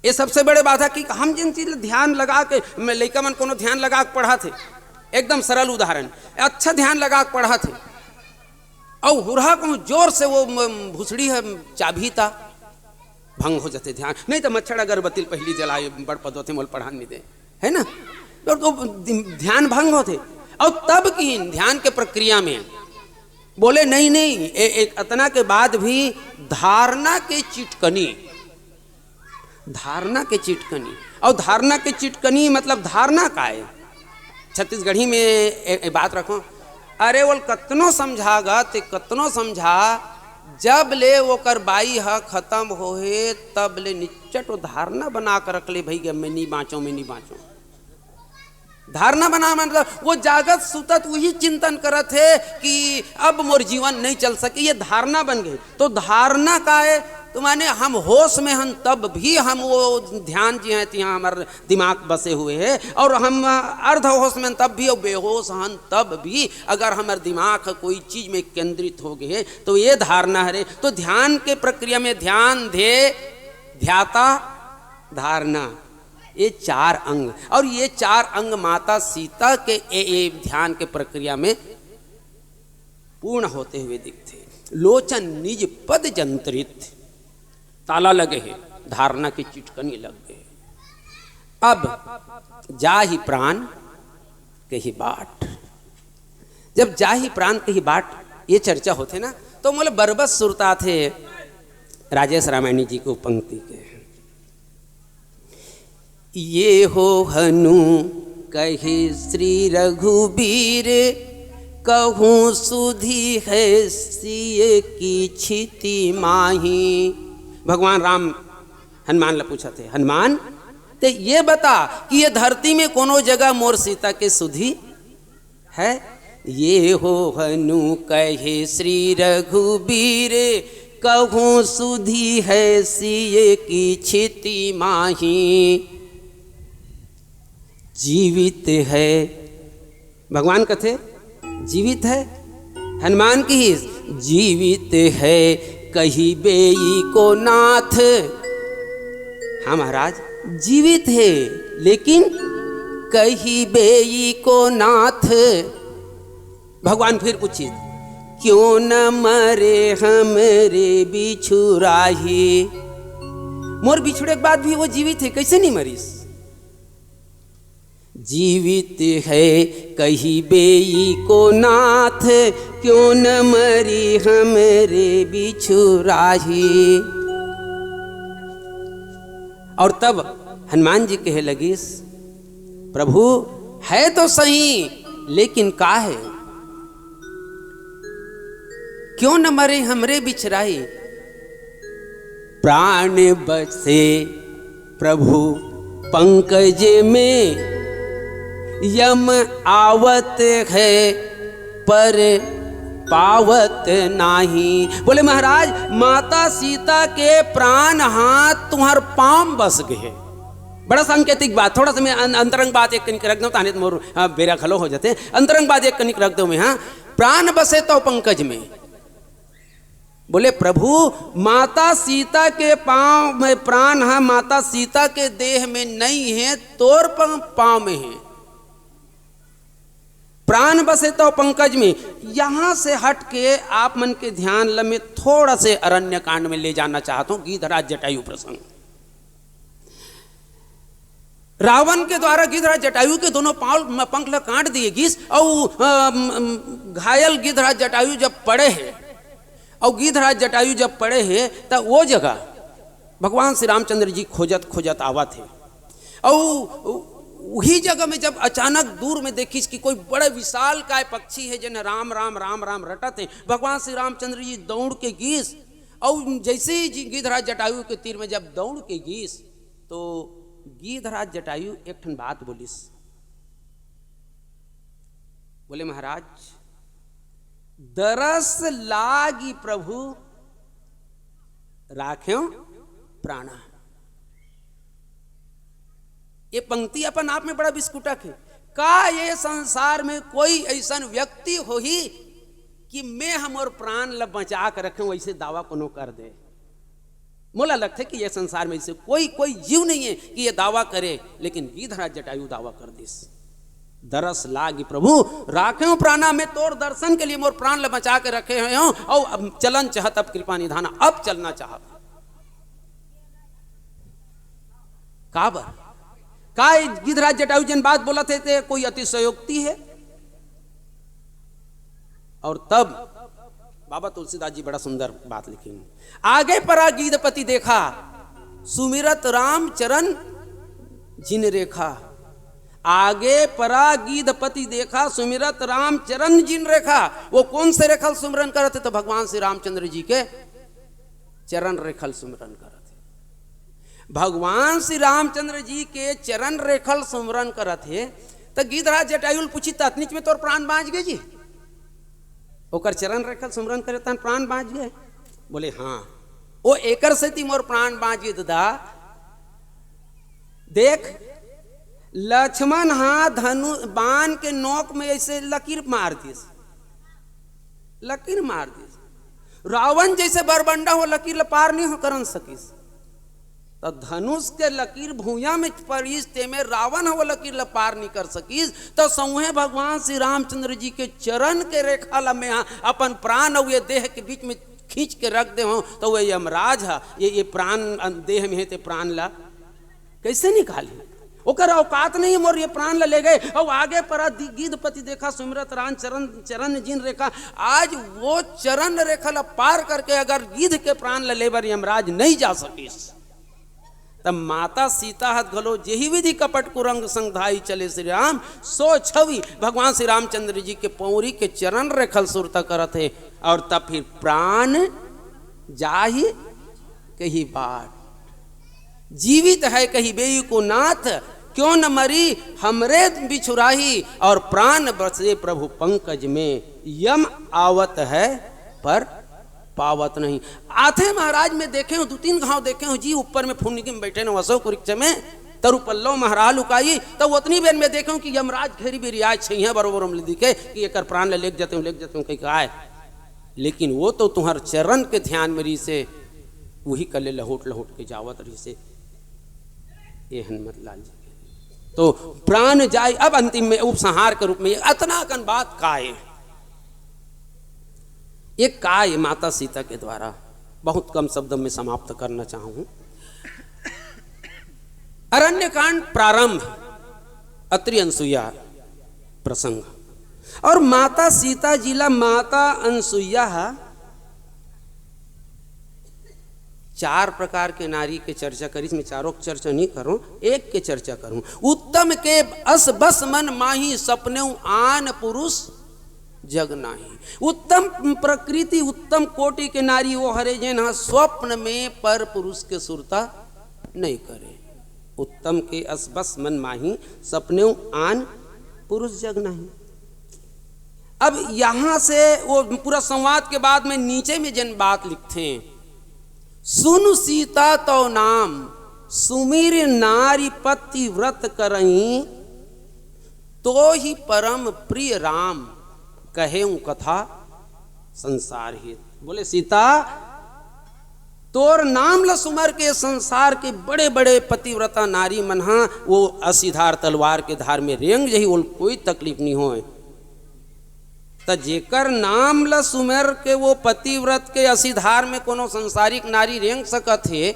Speaker 1: ये सबसे बड़े बाधक कि हम जिन चीज ध्यान लगा के, मैं लड़का मन कोनो ध्यान लगा के पढ़ा थे, एकदम सरल उदाहरण, अच्छा ध्यान लगा के पढ़ा थे, और हुरहा को जोर से वो भुसड़ी है चाबी था, भंग हो जाते ध्यान। नहीं तो मच्छर अगरबत्ती पहली जलाए बड़ पदोते मोल पढ़ा नहीं दे, है ना, तो ध्यान भंग होते। और तब की ध्यान के प्रक्रिया में बोले नहीं नहीं, एक अतना के बाद भी धारणा के चिटकनी, धारणा के चिटकनी। और धारणा के चिटकनी मतलब धारणा का है, छत्तीसगढ़ी में एक बात रखो, अरे वो कतनो समझागा ते कतनो समझा, जब ले वो कर बाई है खत्म होए तब ले निच्चट वो धारणा बना कर रख ले, भाई मैं नहीं बाँचो, मैं नहीं बाँचो। धारणा बना मतलब वो जागत सुतत वही चिंतन करत है कि अब मोर जीवन नहीं चल सके, ये धारणा बन गई। तो धारणा का है तो माने हम होश में हम तब भी हम वो ध्यान जी हैं यहाँ हमारे दिमाग बसे हुए है, और हम अर्ध होश में तब भी, और बेहोश हम तब भी, अगर हमारे दिमाग कोई चीज में केंद्रित हो गए तो ये धारणा है। तो ध्यान के प्रक्रिया में ध्यान, ध्येय, ध्याता, धारणा, ये 4 अंग, और ये 4 अंग माता सीता के ये ध्यान के प्रक्रिया में पूर्ण होते हुए दिखते। लोचन निज पद जंत्रित, ताला लगे है, धारणा की चिटकनी लग गए। अब जा ही प्राण के ही बाट, जब जाहि प्राण कही बाट ये चर्चा होते ना, तो मोले बरबस सुरता थे राजेश रामायणी जी को पंक्ति के, ये हो हनु कहे श्री रघुबीर, कहूँ सुधी है सिय की छिति माही। भगवान राम हनुमान ला पूछा थे, हनुमान ते ये बता कि ये धरती में कोनो जगह मोर सीता के सुधी है? ये हो हनु कहे श्री रघुबीर, कहूँ सुधी है सिय की छिति माही। जीवित है, भगवान कथे जीवित है, हनुमान की ही जीवित है कही बेई को नाथ। हाँ महाराज जीवित है, लेकिन कही बेई को नाथ। भगवान फिर पूछे, क्यों न मरे हमरे बिछुराही। मोर बिछुड़े के बाद भी वो जीवित है, कैसे नहीं मरीस? जीवित है कही बेई को नाथ, क्यों न मरी हमरे बिछुराही। और तब हनुमान जी कहे लगी, प्रभु है तो सही, लेकिन का है? क्यों न मरे हमरे बिछराही। प्राण बसे प्रभु पंकज में, यम आवत है पर पावत नाही। बोले महाराज माता सीता के प्राण हाथ तुम्हार पाम बस गए। बड़ा सांकेतिक बात, थोड़ा सा मैं अंतरंग बात एक कनिक रख दो, ताने मोर बेरा खलो हो जाते। अंतरंग बात एक कनिक रख दो मैं, हाँ। प्राण बसे तो पंकज में। बोले प्रभु माता सीता के पांव में प्राण है, माता सीता के देह में नहीं है, तोर पांव में है। प्राण बसे तो पंकज में। यहां से हट के आप मन के ध्यान में थोड़ा से अरण्य कांड में ले जाना चाहता हूं, गीधराज जटायु प्रसंग। रावण के द्वारा गिधराज जटायु के दोनों पांव पंख ल काट दिए गीस, और घायल गिधराज जटायु जब पड़े हैं, और गिधराज जटायु जब पड़े हैं, तब वो जगह भगवान श्री रामचंद्र जी खोजत खोजत आवा थे। और वही जगह में जब अचानक दूर में देखिस कि कोई बड़े विशाल काय पक्षी है, जिन्हें राम राम राम राम रटत है। भगवान श्री रामचंद्र जी दौड़ के गीस, और जैसे ही गिधराज जटायु के तीर में जब दौड़ के गीस, तो गिधराज जटायु एक ठन बात बोलिस। बोले महाराज दरस लागी प्रभु राख्यों प्राणा। ये पंक्ति अपन आप में बड़ा बिस्कुटक है। का ये संसार में कोई ऐसा व्यक्ति हो ही कि मैं हमर प्राण ल बचा कर रखे, वैसे दावा कोनो कर दे? मोला लगता है कि ये संसार में ऐसे कोई जीव नहीं है कि ये दावा करे, लेकिन गिधराज जटायु दावा कर दिस। दरस लागी प्रभु राखे प्राणा, में तोर दर्शन के लिए मोर प्राण ल बचा के रखे हुए हूं, और अब चलन चाहत, अब कृपा निधाना, अब चलना चाहत। काबर का गिधराज जटायु जन बात बोला थे कोई अतिशयोक्ति है? और तब बाबा तुलसीदास जी बड़ा सुंदर बात लिखी। आगे परा गीधपति देखा, सुमिरत राम चरण जिन रेखा। आगे परा गीधपति देखा, सुमिरत राम चरण जिन रेखा। वो कौन से रेखल सुमिरन करते? तो भगवान श्री रामचंद्र जी के चरण रेखल सुमिरन करते। भगवान श्री रामचंद्र जी के चरण रेखल सुमिरन करत है। तो गिधराज जटायु पूछी, ततनिक में तोर प्राण बाँच गए जी? ओकर चरण रेखल सुमिरन करे तन प्राण बाँच गए? बोले हाँ, वो एकर से ती मोर प्राण बाँच गए दादा। देख लक्ष्मण हाँ धनु बाण के नोक में ऐसे लकीर मार दिस, लकीर मार दिस। रावण जैसे बरबंडा हो लकीर ल पार नहीं हो करन सकीस। तो धनुष के लकीर भूया में पड़ीस, ते में रावण वो लकीर ल पार नहीं कर सकीस। तो सौहे भगवान श्री रामचंद्र जी के चरण के रेखा ल में अपन प्राण और ये देह के बीच में खींच के रख दे हो, तो वह यमराज है ये प्राण देह में है, ते प्राण ला कैसे निकाली? ओकर औकात नहीं मोर ये प्राण ले गए। और आगे परा गीधपति देखा सुमिरत राम चरण चरण जिन रेखा, आज वो चरण रेखा ला पार करके अगर गीध के प्राण ले बर यमराज नहीं जा सकीस, तब माता सीता हथ घलो जेही विधि कपट कुरंग संग धाई चले श्री राम, सो छवि भगवान श्री रामचंद्र जी के पौरी के चरण रेखल सुरता करत है। और तब फिर प्राण जाहि कही बाट, जीवित है कही बेई को नाथ, क्यों न मरी हमरे बिछुराही, और प्राण बसे प्रभु पंकज में, यम आवत है पर पावत नहीं। आथे महाराज में देखे हूं, 2-3 घाव देखे हूं जी, ऊपर में फुन्नी में बैठे न अशोक वृक्ष में, तरु पल्लव महाराज लुकाई, तो उतनी बेर में देखे हूं कि यमराज घेरी बेरी आज छही बरोबर हम दिखे कि एक प्राण ले जाते हूँ कहीं आए। लेकिन वो तो तुम्हार चरण के ध्यान में रही से वही कले लहोट लहोट के जावत रही से ये हनुमत लाल जी। तो प्राण जाए, अब अंतिम में उपसंहार के रूप में अतना कन बात काय, ये काय माता सीता के द्वारा बहुत कम शब्दों में समाप्त करना चाहूं। अरण्यकांड प्रारंभ, अत्रि अनसुईया प्रसंग, और माता सीता जिला माता अनसुईया 4 प्रकार के नारी के चर्चा करी, इसमें चारों की चर्चा नहीं करूं, एक के चर्चा करूं। उत्तम के अस बस मन माही, सपने आन पुरुष जग नाही। उत्तम प्रकृति उत्तम कोटि के नारी वो हरे जिन स्वप्न में पर पुरुष के सुरता नहीं करे। उत्तम के अस बस मन माही, सपने आन पुरुष जग नहीं। अब यहां से वो पूरा संवाद के बाद में नीचे में जिन बात लिखते हैं, सुनु सीता तो नाम, सुमीर नारी पति व्रत करही, तो ही परम प्रिय राम, कहे कथा संसार हित। बोले सीता तोर नाम ल सुमर के संसार के बड़े बड़े पतिव्रता नारी मनहा वो असीधार तलवार के धार में रेंग जही, वो कोई तकलीफ नहीं हो। त जेकर नाम ल सुमेर के वो पतिव्रत के असीधार में कोनो संसारिक नारी रेंग सकत है,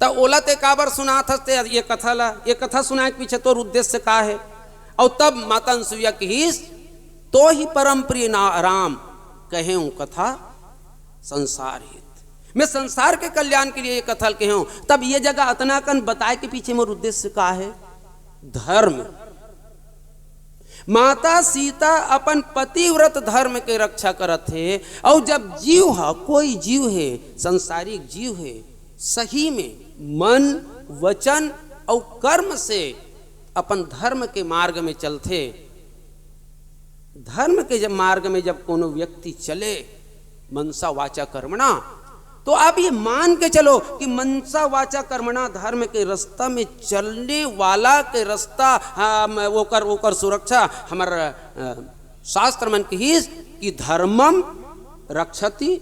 Speaker 1: त ओला ते काबर सुनात हस्ते ये कथा ला, ये कथा सुनाए के पीछे तोर उद्देश्य का है। और तब माता अनसुईया कहीस, तो ही परम प्रिय राम, कहे कथा संसार हित। मैं संसार के कल्याण के लिए ये कथा कहे हूं। तब ये जगह अतना कन बताए के पीछे मोर उद्देश्य का है, धर्म। माता सीता अपन पतिव्रत धर्म के रक्षा करत है। और जब जीव है, कोई जीव है, संसारिक जीव है, सही में मन वचन और कर्म से अपन धर्म के मार्ग में चलते, धर्म के जब मार्ग में जब कोनो व्यक्ति चले मनसा वाचा कर्मणा, तो आप ये मान के चलो कि मनसा वाचा कर्मणा धर्म के रास्ता में चलने वाला के रास्ता ओकर सुरक्षा हमार शास्त्र मन की कि धर्मम रक्षति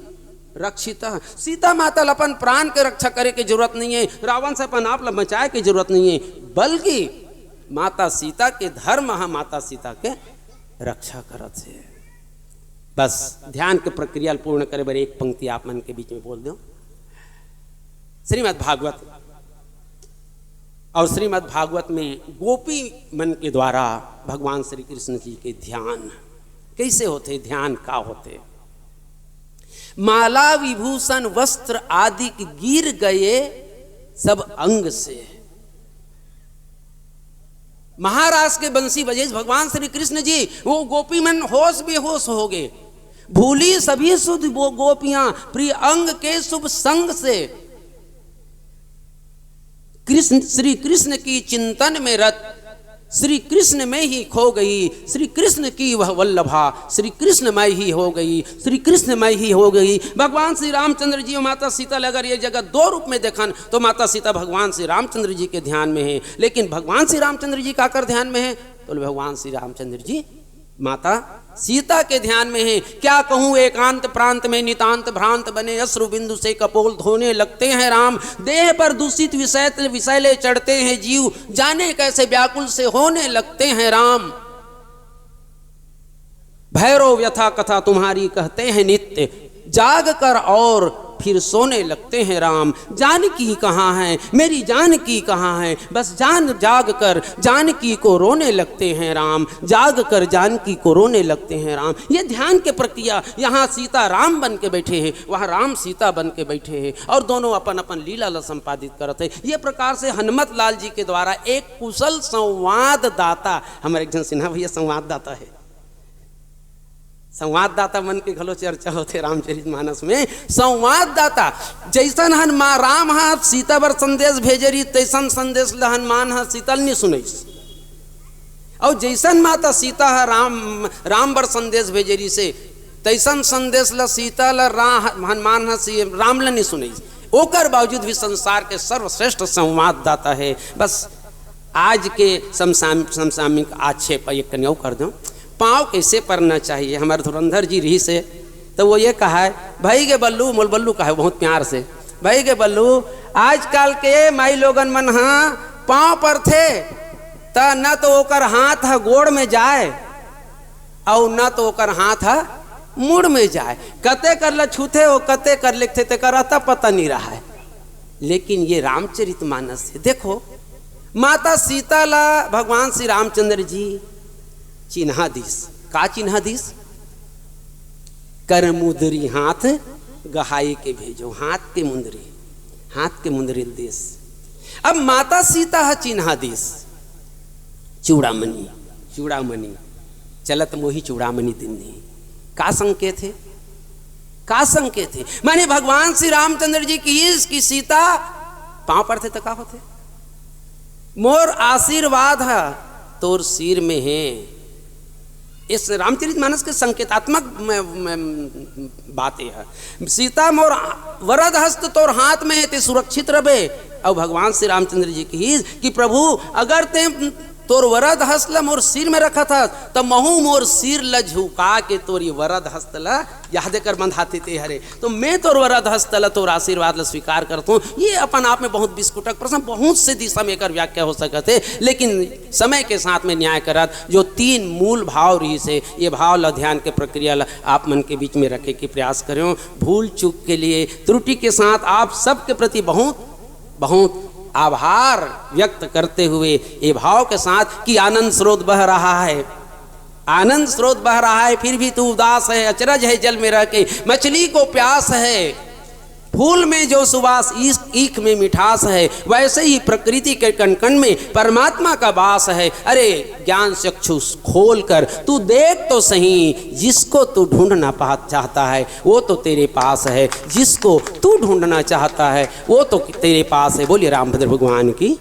Speaker 1: रक्षिता। सीता माता अपन प्राण के रक्षा करे की जरूरत नहीं है, रावण से अपन आप बचाए की जरूरत नहीं है, बल्कि माता सीता के धर्म माता सीता के रक्षा करत है। बस ध्यान के प्रक्रिया पूर्ण करे बार एक पंक्ति आप मन के बीच में बोल दो। श्रीमद् भागवत और श्रीमद् भागवत में गोपी मन के द्वारा भगवान श्री कृष्ण जी के ध्यान कैसे होते, ध्यान का होते। माला विभूषण वस्त्र आदि गिर गए सब अंग से। महाराज के बंसी बजे भगवान श्री कृष्ण जी, वो गोपी मन होश बेहोश हो गए, भूली सभी सुध वो गोपियां प्रिय अंग के शुभ संग से। कृष्ण श्री कृष्ण की चिंतन में रत, श्री कृष्ण में ही खो गई, श्री कृष्ण की वह वल्लभा श्री कृष्णमय ही हो गई, श्री कृष्णमय ही हो गई। भगवान श्री रामचंद्र जी और माता सीता अगर ये जगह 2 रूप में देखन तो माता सीता भगवान श्री रामचंद्र जी के ध्यान में है, लेकिन भगवान श्री रामचंद्र जी का कर ध्यान में है तो भगवान श्री रामचंद्र जी माता सीता के ध्यान में है। क्या कहूँ एकांत प्रांत में नितांत भ्रांत बने, अश्रु बिंदु से कपोल धोने लगते हैं राम। देह पर दूषित विषैले चढ़ते हैं जीव, जाने कैसे व्याकुल से होने लगते हैं राम। भैरव व्यथा कथा तुम्हारी कहते हैं नित्य, जाग कर और फिर सोने लगते हैं राम। जानकी कहाँ है, मेरी जानकी कहाँ है, बस जाग कर जानकी को रोने लगते हैं राम, जाग कर जानकी को रोने लगते हैं राम। ये ध्यान के प्रक्रिया, यहाँ सीता राम बन के बैठे हैं, वहाँ राम सीता बन के बैठे हैं और दोनों अपन अपन लीला ला संपादित करते हैं। ये प्रकार से हनुमत लाल जी के द्वारा एक कुशल संवाददाता, हमारे एक जन सिन्हा भैया संवाददाता है, संवाददाता मन के घलो चर्चा होते रामचरितमानस में। संवाददाता जैसन हनुमान राम हा सीता बर संदेश भेजरी, तैसन संदेश ल हनुमान हा सीता नहीं सुनैस, और जैसन माता सीता हा राम बर संदेश भेजरी से, तैसन संदेश ल सीता ल हनुमान हा राम ल नहीं सुनैस। ओकर बावजूद भी संसार के सर्वश्रेष्ठ संवाददाता है। बस आज के समसामयिक आक्षेप एक कन्या कर दो, पाँव कैसे पड़ना चाहिए। हमारे धुरंधर जी रही से तो वो ये कहा है, भाई के बल्लू, मोल बल्लू कहा है बहुत प्यार से, भाई के बल्लू आजकल के माई लोगन मन हाँ पाँव पर थे तो न तो ओकर हाथ है गोड़ में जाए और न तो ओकर हाथ है मुड़ में जाए, कते कर ल छूते हो कते कर लिखते ते कर अता पता नहीं रहा है। लेकिन ये रामचरितमानस से देखो, माता सीता ला भगवान श्री रामचंद्र जी चिन्हा दीस, का चिन्हा दीस, कर मुंदरी हाथ गहाई के भेजो, हाथ के मुंदरी देश। अब माता सीता है चिन्हा दीस चूड़ामणि चलत मोही चूड़ामणि दिन्नी, का संकेत है, का संकेत है। माने भगवान श्री रामचंद्र जी की सीता पांव पर थे तो का होते, मोर आशीर्वाद है तोर सिर में है। इस रामचरितमानस के संकेतात्मक बातें है। सीता मोर वरद हस्त तोर हाथ में है, ते सुरक्षित रहे। और भगवान श्री रामचंद्र जी की कि प्रभु अगर ते तोर वरद हस्त ल मोर सिर में रखा था तो महू मोर सिर ल झुका के तोरी वरद हस्त ल याद कर बंधाते थे हरे, तो मैं तोर वरद हस्त ल तोर आशीर्वाद ल स्वीकार करता हूँ। ये अपन आप में बहुत विस्फोटक प्रश्न, बहुत से दिशा में एक व्याख्या हो सकते, लेकिन समय के साथ में न्याय करत जो तीन मूल भाव रही से ये भाव ल ध्यान के प्रक्रिया ल आप मन के बीच में रखे के प्रयास करें। भूल चूक के लिए त्रुटि के साथ आप सबके प्रति बहुत बहुत आभार व्यक्त करते हुए ये भाव के साथ कि आनंद स्रोत बह रहा है, आनंद स्रोत बह रहा है, फिर भी तू उदास है, अचरज है जल में रह के, मछली को प्यास है, फूल में जो सुवास ईख में मिठास है, वैसे ही प्रकृति के कण कण में परमात्मा का वास है। अरे ज्ञान चक्षु खोल कर तू देख तो सही, जिसको तू ढूंढना चाहता है वो तो तेरे पास है, जिसको तू ढूंढना चाहता है वो तो तेरे पास है। बोलिए रामभद्र भगवान की।